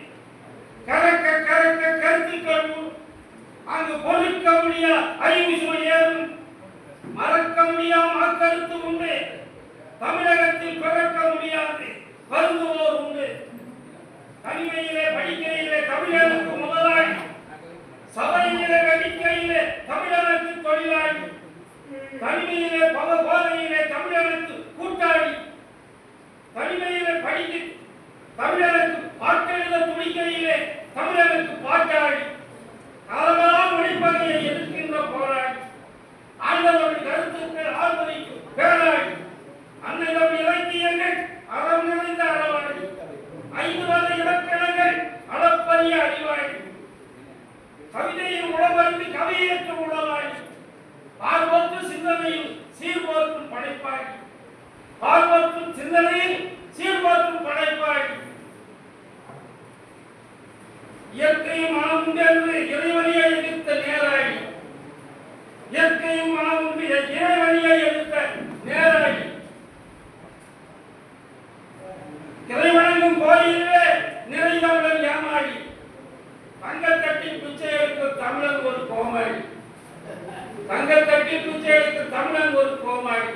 கறக்க கறக்க கருத்துக்கள் அங்கு பொறுக்க முடியா அறிவு சுமை ஏறும், மறக்க முடியாம அக்கருத்து உண்டு, தமிழகத்தில் பிறக்க முடியாது வருந்துவோர் உண்டு. தனிமையிலே படிக்கையிலே தமிழனுக்கு முதலாளி, சபையிலே வெடிக்கையிலே தமிழனுக்கு தொழிலாளி, தனிமையிலே போதையிலே தமிழனுக்கு கூட்டாளி, தனிமையிலே படிக்க தமிழனுக்கு பாட்டெழுத துணிக்கையிலே தமிழனுக்கு பாட்டாளி, காலமெல்லாம் ஒழிப்பதையை எதிர்க்கின்ற போராளி, ஆண்டவர்கள் கருத்துக்கள் ஆழ்வதைக்கு பேராளி, அன்னையோட இலக்கியங்கள் அறம் நிறைந்த அறவாளி, 5 வகை இலக்கணங்கள் அளப்பரிய அறிவாளி, கவிதையின் உளவறிந்து கவியேற்ற உளவாளி, பார்வத்து சிந்தனையில் சீர்போற்றும் படைப்பாளி, பார்வத்து சிந்தனையில் சீர்போற்றும் படைப்பாளி, இயற்கையும் மனம் உண்டு என்று இறைவனியை எதிர்த்த நேராளி, இயற்கையும் மனம் உண்டு இறைவனியை எதிர்த்த நேராளி, இறைவணங்கும் கோயிலே நிறைந்தவுடன் ஏமாளி, தங்கத்தட்டில் பிச்சை எடுக்கும் தமிழன் ஒரு கோமாளி, தங்கத்தட்டில் பிச்சை எடுக்கும் தமிழன் ஒரு கோமாளி,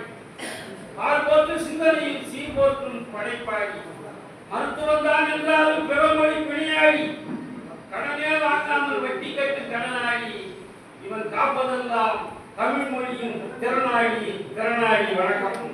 பார்ப்போற்று சிந்தனையில் சீர்போற்றும் படைப்பாளி, மருத்துவம் தான் என்றாலும் பிறமொழி பிணியாளி, கடனே வாங்காமல் வெட்டி கட்டு கடனாளி, இவன் காப்பதெல்லாம் தமிழ் மொழியின் திறனாளி. வணக்கம்.